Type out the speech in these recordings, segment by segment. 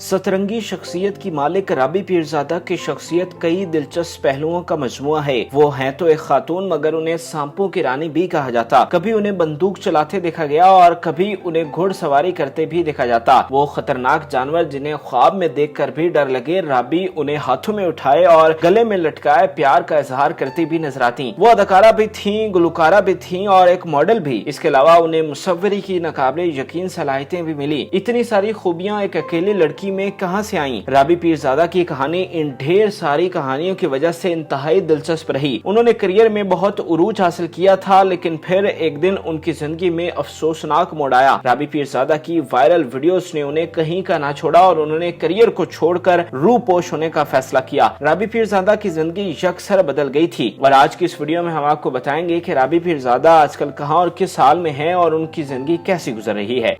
सतरंगी शख्सियत की मालिक राबी पीरजादा की शख्सियत कई दिलचस्प पहलुओं का मजमुआ है। वो हैं तो एक खातून, मगर उन्हें सांपों की रानी भी कहा जाता। कभी उन्हें बंदूक चलाते देखा गया और कभी उन्हें घुड़सवारी करते भी देखा जाता। वो खतरनाक जानवर जिन्हें ख्वाब में देखकर भी डर लगे, राबी उन्हें हाथों में उठाए और गले में लटकाए प्यार का इजहार करती भी नजर आती। वो अदाकारा भी थीं, गुलकारा भी थीं और एक मॉडल भी। इसके अलावा उन्हें मुसव्वरी की नाकाबिले यकीन सलाहियतें भी मिली। इतनी सारी खूबियां एक अकेली लड़की में कहां से आईं? राबी पीरजादा की कहानी इन ढेर सारी कहानियों की वजह से इंतहाई दिलचस्प रही। उन्होंने करियर में बहुत उरूज हासिल किया था, लेकिन फिर एक दिन उनकी जिंदगी में अफसोसनाक मोड़ आया। राबी पीरजादा की वायरल वीडियोस ने उन्हें कहीं का ना छोड़ा और उन्होंने करियर को छोड़कर रूपोश होने का फैसला किया। राबी पीरजादा की जिंदगी यकसर बदल गई थी और आज की इस वीडियो में हम आपको बताएंगे कि राबी पीरजादा आजकल कहां और किस हाल में है और उनकी जिंदगी कैसी गुजर रही है।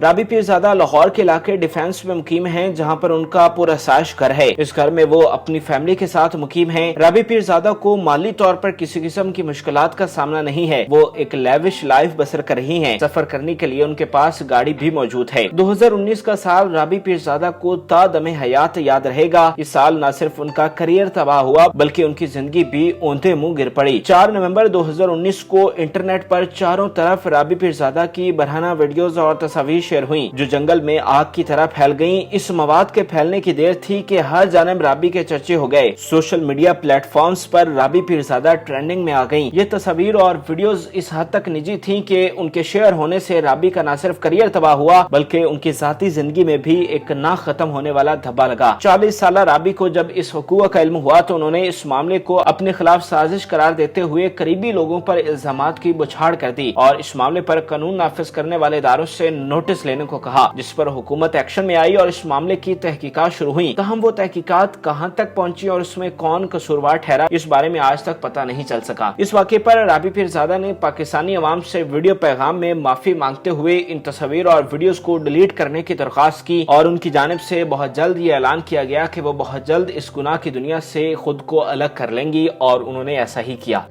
राबी पीरजादा लाहौर के इलाके डिफेंस में मुकीम हैं, जहां पर उनका पुरअसाश घर है। इस घर में वो अपनी फैमिली के साथ मुकीम हैं। राबी पीरजादा को माली तौर पर किसी किस्म की मुश्किलात का सामना नहीं है। वो एक लेविश लाइफ बसर कर रही हैं। सफर करने के लिए उनके पास गाड़ी भी मौजूद है। 2019 का साल राबी पीरजादा को तादमे हयात याद रहेगा। इस साल न सिर्फ उनका करियर तबाह हुआ, बल्कि उनकी जिंदगी भी औंधे मुंह गिर पड़ी। 4 नवंबर 2019 को इंटरनेट पर चारों तरफ राबी पीरजादा की बरहाना वीडियोस और तस्वीर शेयर हुई, जो जंगल में आग की तरह फैल गईं। इस मवाद के फैलने की देर थी कि हर जानिब राबी के चर्चे हो गए। सोशल मीडिया प्लेटफॉर्म्स पर राबी पीरजादा ट्रेंडिंग में आ गईं। ये तस्वीर और वीडियोस इस हद तक निजी थीं कि उनके शेयर होने से राबी का न सिर्फ करियर तबाह हुआ, बल्कि उनकी जाती जिंदगी में भी एक ना खत्म होने वाला धब्बा लगा। 40 साल राबी को जब इस हुकूक का इल्म हुआ तो उन्होंने इस मामले को अपने खिलाफ साजिश करार देते हुए करीबी लोगों पर इल्जामात की बौछार कर दी और इस मामले पर कानून नाफिज करने वाले इदारों से नोटिस लेने को कहा, जिस पर हुकूमत एक्शन में आई और इस मामले की तहकीकात शुरू हुई। तहम वो तहकीकात कहां तक पहुंची और उसमें कौन कसूरवार ठहरा, इस बारे में आज तक पता नहीं चल सका। इस वाक़े पर राबी पीरजादा ने पाकिस्तानी अवाम से वीडियो पैगाम में माफी मांगते हुए इन तस्वीर और वीडियोस को डिलीट करने की दरख्वास्त की और उनकी जानिब से बहुत जल्द ये ऐलान किया गया कि वो बहुत जल्द इस गुनाह की दुनिया से खुद को अलग कर लेंगी और उन्होंने ऐसा ही किया।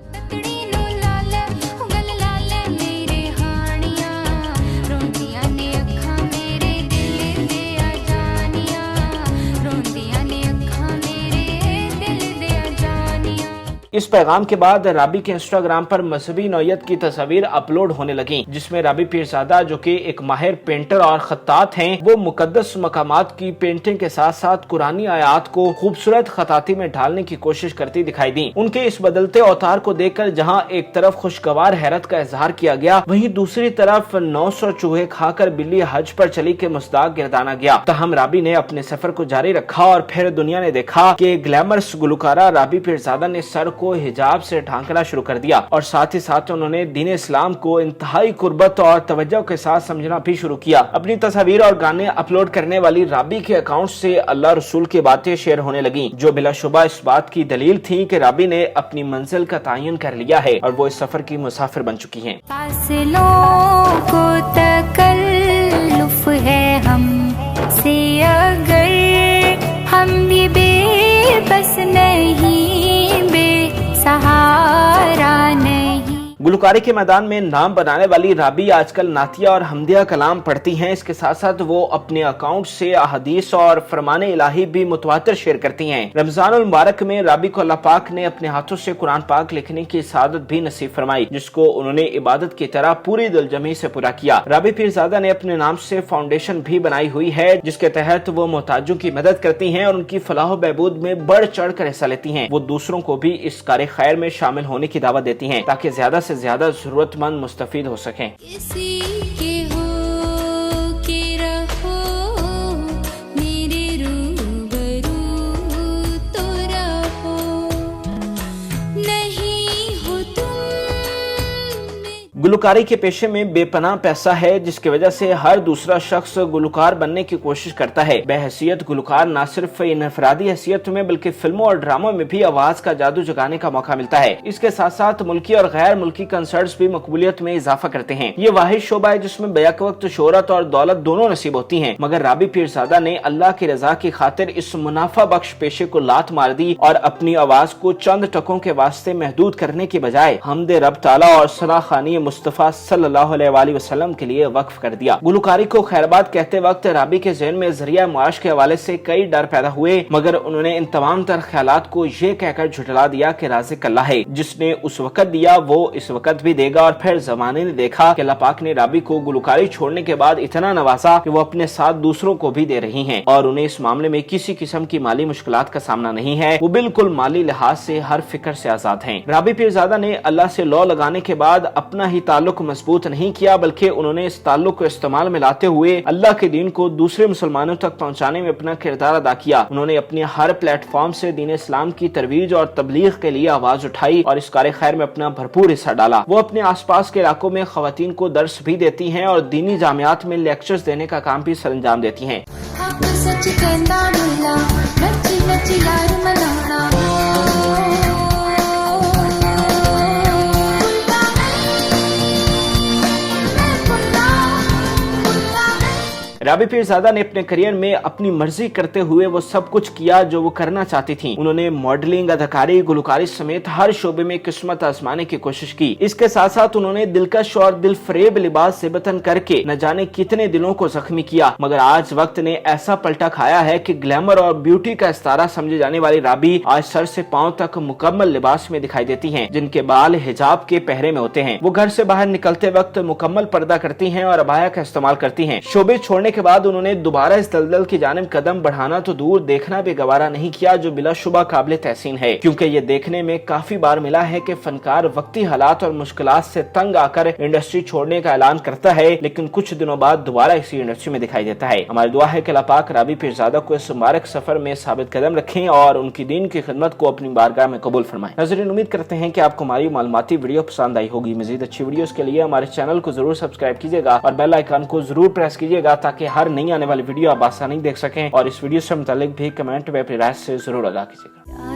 इस पैगाम के बाद राबी के इंस्टाग्राम पर मजहबी नौयत की तस्वीर अपलोड होने लगी, जिसमें राबी पीरजादा, जो कि एक माहिर पेंटर और खत्तात हैं, वो मुकद्दस मकामात की पेंटिंग के साथ साथ कुरानी आयात को खूबसूरत खताती में ढालने की कोशिश करती दिखाई दी। उनके इस बदलते अवतार को देखकर जहां एक तरफ खुशगवार हैरत का इजहार किया गया, वहीं दूसरी तरफ 900 चूहे खाकर बिल्ली हज पर चली के मुस्ताक गिरदाना गया। तहम राबी ने अपने सफर को जारी रखा और फिर दुनिया ने देखा कि ग्लैमरस गुलकारा राबी पीरजादा ने सर को हिजाब से ढांकना शुरू कर दिया और साथ ही साथ उन्होंने दीन इस्लाम को इंतहाई कुर्बत और तवज्जो के साथ समझना भी शुरू किया। अपनी तस्वीर और गाने अपलोड करने वाली राबी के अकाउंट से अल्लाह रसूल की बातें शेयर होने लगी, जो बिलाशुबा इस बात की दलील थी कि राबी ने अपनी मंजिल का तयन कर लिया है और वो इस सफर की मुसाफिर बन चुकी हैं। को तकल्लुफ है हमसे, अगर हम भी बेबस नहीं, सहारा नहीं। गुलकारी के मैदान में नाम बनाने वाली राबी आजकल नातिया और हमदिया कलाम पढ़ती हैं। इसके साथ साथ वो अपने अकाउंट से अहदीस और फरमाने इलाही भी मुतवातिर शेयर करती हैं। रमजानुल मुबारक में राबी को अल्लाह पाक ने अपने हाथों से कुरान पाक लिखने की सादत भी नसीब फरमाई, जिसको उन्होंने इबादत की तरह पूरी दिलजमी से पूरा किया। राबी पीरजादा ने अपने नाम से फाउंडेशन भी बनाई हुई है, जिसके तहत वो मोहताजों की मदद करती हैं और उनकी फलाह बहबूद में बढ़ चढ़ कर हिस्सा लेती हैं। वो दूसरों को भी इस कार्य खैर में शामिल होने की दावत देती हैं, ताकि ज्यादा से ज्यादा जरूरतमंद मुस्तफीद हो सकें। गुलकारी के पेशे में बेपनाह पैसा है, जिसकी वजह से हर दूसरा शख्स गुलकार बनने की कोशिश करता है। बहैसियत गुलकार न सिर्फ इनफरादी हैसियत में बल्कि फिल्मों और ड्रामों में भी आवाज का जादू जगाने का मौका मिलता है। इसके साथ साथ मुल्की और गैर मुल्की कंसर्ट्स भी मकबूलियत में इजाफा करते हैं। ये वाहिद शोबा है जिसमें बैक वक्त शोहरत और दौलत दोनों नसीब होती हैं, मगर राबी पीरजादा ने अल्लाह की रजा की खातिर इस मुनाफा बख्श पेशे को लात मार दी और अपनी आवाज को चंद टकों के वास्ते महदूद करने के बजाय हमदे रब ताला और सनाखानी मुस्तफा सल्लल्लाहु अलैहि वसल्लम के लिए वक्फ कर दिया। गुलकारी को खैरबाद कहते वक्त राबी के ज़हन में जरिया मुआश के हवाले से कई डर पैदा हुए, मगर उन्होंने इन तमाम तर ख्यालात को ये कहकर झुठला दिया कि राज़िक अल्लाह है, जिसने उस वक्त दिया वो इस वक्त भी देगा। और फिर जमाने ने देखा कि अल्लाह पाक ने राबी को गुलकारी छोड़ने के बाद इतना नवाजा कि वो अपने साथ दूसरों को भी दे रही हैं और उन्हें इस मामले में किसी किस्म की माली मुश्किलात का सामना नहीं है। वो बिल्कुल माली लिहाज से हर फिक्र से आजाद हैं। राबी पीरजादा ने अल्लाह से लौ लगाने के बाद अपना ही ताल्लुक मजबूत नहीं किया, बल्कि उन्होंने इस ताल्लुक को इस्तेमाल में लाते हुए अल्लाह के दीन को दूसरे मुसलमानों तक पहुँचाने में अपना किरदार अदा किया। उन्होंने अपने हर प्लेटफॉर्म से दीन इस्लाम की तरवीज और तबलीग के लिए आवाज उठाई और इस कार्य खैर में अपना भरपूर हिस्सा डाला। वो अपने आसपास के इलाकों में खवातीन को दर्स भी देती हैं और दीनी जामियात में लेक्चर्स देने का काम भी सरंजाम देती हैं। राबी पीरजादा ने अपने करियर में अपनी मर्जी करते हुए वो सब कुछ किया जो वो करना चाहती थी। उन्होंने मॉडलिंग, अदाकारी, गुलकारी समेत हर शोबे में किस्मत आजमाने की कोशिश की। इसके साथ साथ उन्होंने दिलकश और दिल फरेब लिबास ज़ेबतन करके न जाने कितने दिलों को जख्मी किया, मगर आज वक्त ने ऐसा पलटा खाया है कि ग्लैमर और ब्यूटी का इस्तारा समझे जाने वाली राबी आज सर से पांव तक मुकम्मल लिबास में दिखाई देती हैं, जिनके बाल हिजाब के पहरे में होते हैं। वो घर से बाहर निकलते वक्त मुकम्मल पर्दा करती हैं और अबाया का इस्तेमाल करती हैं। शोबे छोड़ने के बाद उन्होंने दोबारा इस दलदल की जानिब कदम बढ़ाना तो दूर, देखना भी गवारा नहीं किया, जो बिलाशुबा काबिल तहसीन है, क्योंकि ये देखने में काफी बार मिला है कि फनकार वक्ती हालात और मुश्किलात से तंग आकर इंडस्ट्री छोड़ने का ऐलान करता है, लेकिन कुछ दिनों बाद दोबारा इसी इंडस्ट्री में दिखाई देता है। हमारी दुआ है कि अल्लाह पाक राबी पीरजादा को इस मुबारक सफर में साबित कदम रखें और उनकी दीन की खिदमत को अपनी बारगाह में कबूल फरमाएं। नाज़रीन, उम्मीद करते हैं कि आपको हमारी मालूमाती वीडियो पसंद आई होगी। मजीद अच्छी वीडियोस के लिए हमारे चैनल को जरूर सब्सक्राइब कीजिएगा और बेल आइकन को जरूर प्रेस कीजिएगा ताकि हर नई आने वाली वीडियो आप आसानी देख सकें और इस वीडियो से मुतालिक भी कमेंट में अपनी राय से जरूर आगाह कीजिएगा।